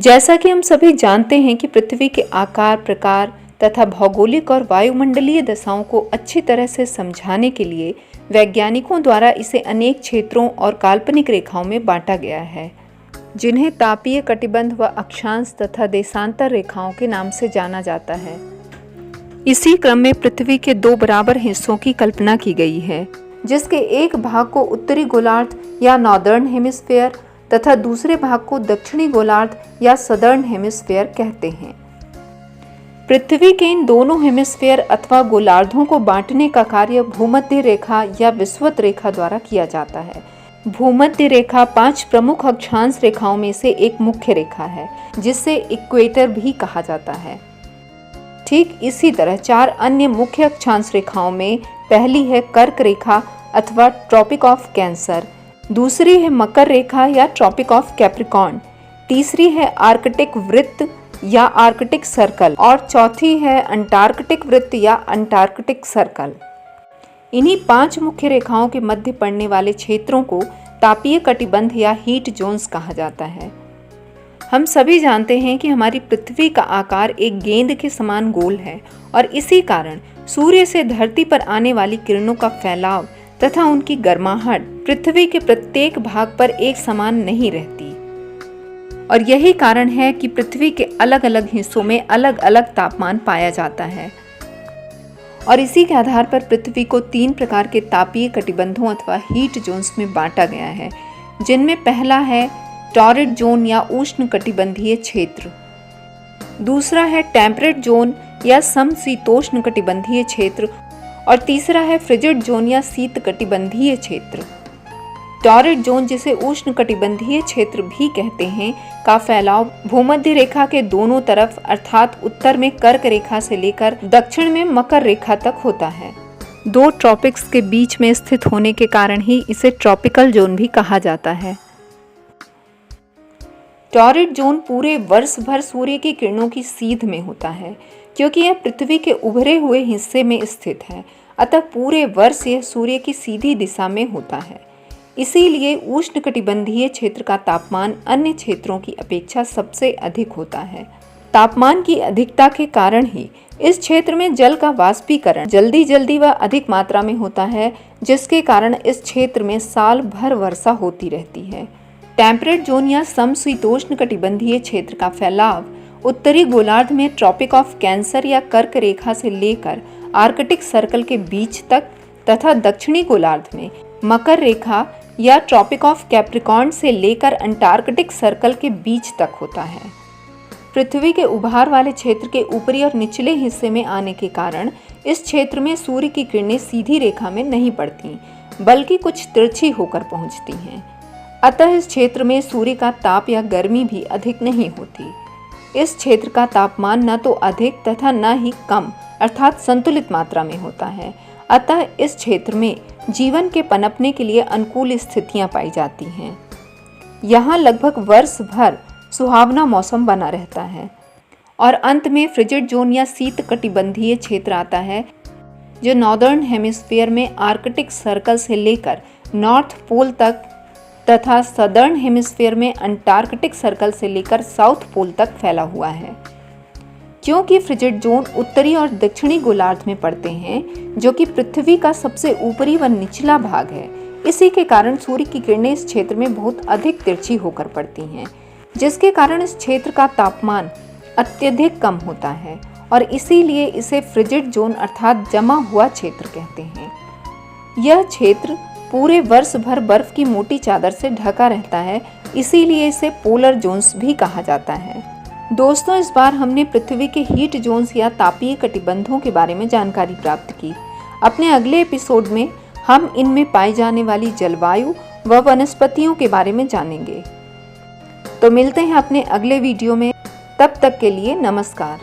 जैसा कि हम सभी जानते हैं कि पृथ्वी के आकार, प्रकार तथा भौगोलिक और वायुमंडलीय दशाओं को अच्छी तरह से समझाने के लिए वैज्ञानिकों द्वारा इसे अनेक क्षेत्रों और काल्पनिक रेखाओं में बांटा गया है, जिन्हें तापीय कटिबंध व अक्षांश तथा देशांतर रेखाओं के नाम से जाना जाता है। इसी क्रम में पृथ्वी के दो बराबर हिस्सों की कल्पना की गई है, जिसके एक भाग को उत्तरी गोलार्ध या नॉर्दर्न हेमिस्फीयर तथा दूसरे भाग को दक्षिणी गोलार्ध या सदर्न हेमिस्फीयर कहते हैं। पृथ्वी के इन दोनों हेमिस्फीयर अथवा गोलार्धों को बांटने का कार्य भूमध्य रेखा या विषुवत रेखा द्वारा किया जाता है। भूमध्य रेखा 5 प्रमुख अक्षांश रेखाओं में से एक मुख्य रेखा है, जिसे इक्वेटर भी कहा जाता है। ठीक इसी तरह 4 अन्य मुख्य अक्षांश रेखाओं में पहली है कर्क रेखा अथवा ट्रॉपिक ऑफ कैंसर, दूसरी है मकर रेखा या ट्रॉपिक ऑफ कैप्रिकॉर्न, तीसरी है आर्कटिक वृत्त या आर्कटिक सर्कल और चौथी है अंटार्कटिक वृत्त या अंटार्कटिक सर्कल। इन्हीं 5 मुख्य रेखाओं के मध्य पड़ने वाले क्षेत्रों को तापीय कटिबंध या हीट जोन्स कहा जाता है। हम सभी जानते हैं कि हमारी पृथ्वी का आकार एक गेंद के समान गोल है और इसी कारण सूर्य से धरती पर आने वाली किरणों का फैलाव तथा उनकी गर्माहट पृथ्वी के प्रत्येक भाग पर एक समान नहीं रहती और यही कारण है कि पृथ्वी के अलग अलग हिस्सों में अलग अलग तापमान पाया जाता है। और इसी के आधार पर पृथ्वी को 3 प्रकार के तापीय कटिबंधों अथवा हीट जोन्स में बांटा गया है, जिनमें पहला है टॉरिड जोन या उष्ण कटिबंधीय क्षेत्र, दूसरा है टेम्परेट जोन या समशीतोष्ण कटिबंधीय क्षेत्र और तीसरा है फ्रिजिड जोन या शीत कटिबंधीय क्षेत्र। टॉरिड जोन, जिसे उष्ण कटिबंधीय क्षेत्र भी कहते हैं, का फैलाव भूमध्य रेखा के दोनों तरफ अर्थात उत्तर में कर्क रेखा से लेकर दक्षिण में मकर रेखा तक होता है। 2 ट्रॉपिक्स के बीच में स्थित होने के कारण ही इसे ट्रॉपिकल जोन भी कहा जाता है। टॉरिड जोन पूरे वर्ष भर सूर्य की किरणों की सीध में होता है, क्योंकि यह पृथ्वी के उभरे हुए हिस्से में स्थित है, अतः पूरे वर्ष यह सूर्य की सीधी दिशा में होता है। इसीलिए उष्णकटिबंधीय क्षेत्र का तापमान अन्य क्षेत्रों की अपेक्षा सबसे अधिक होता है। तापमान की अधिकता के कारण ही इस क्षेत्र में जल का वाष्पीकरण जल्दी व अधिक मात्रा में होता है, जिसके कारण इस क्षेत्र में साल भर वर्षा होती रहती है। टेम्परेट जोन या समशीतोष्ण कटिबंधीय क्षेत्र का फैलाव उत्तरी गोलार्ध में ट्रॉपिक ऑफ कैंसर या कर्क रेखा से लेकर आर्कटिक सर्कल के बीच तक तथा दक्षिणी गोलार्ध में मकर रेखा या ट्रॉपिक ऑफ कैप्रिकॉर्न से लेकर अंटार्कटिक सर्कल के बीच तक होता है। पृथ्वी के उभार वाले क्षेत्र के ऊपरी और निचले हिस्से में आने के कारण इस क्षेत्र में सूर्य की किरणें सीधी रेखा में नहीं पड़ती, बल्कि कुछ तिरछी होकर पहुंचती हैं। अतः इस क्षेत्र में सूर्य का ताप या गर्मी भी अधिक नहीं होती। इस क्षेत्र का तापमान न तो अधिक तथा न ही कम अर्थात संतुलित मात्रा में होता है। अतः इस क्षेत्र में जीवन के पनपने के लिए अनुकूल स्थितियां पाई जाती हैं। यहाँ लगभग वर्ष भर सुहावना मौसम बना रहता है। और अंत में फ्रिजिड जोन या शीत कटिबंधीय क्षेत्र आता है, जो नॉर्दर्न हेमिस्फीयर में आर्कटिक सर्कल से लेकर नॉर्थ पोल तक तथा सदर्न हेमिस्फीयर में अंटार्कटिक सर्कल से लेकर साउथ पोल तक फैला हुआ है। क्योंकि फ्रिजिड जोन उत्तरी और दक्षिणी गोलार्ध में पड़ते हैं, जो कि पृथ्वी का सबसे ऊपरी व निचला भाग है, इसी के कारण सूर्य की किरणें इस क्षेत्र में बहुत अधिक तिरछी होकर पड़ती हैं, जिसके कारण इस क्षेत्र का तापमान अत्यधिक कम होता है और इसीलिए इसे फ्रिजिड जोन अर्थात जमा हुआ क्षेत्र कहते हैं। यह क्षेत्र पूरे वर्ष भर बर्फ की मोटी चादर से ढका रहता है, इसीलिए इसे पोलर जोन्स भी कहा जाता है। दोस्तों, इस बार हमने पृथ्वी के हीट जोन्स या तापीय कटिबंधों के बारे में जानकारी प्राप्त की। अपने अगले एपिसोड में हम इनमें पाई जाने वाली जलवायु व वनस्पतियों के बारे में जानेंगे। तो मिलते हैं अपने अगले वीडियो में, तब तक के लिए नमस्कार।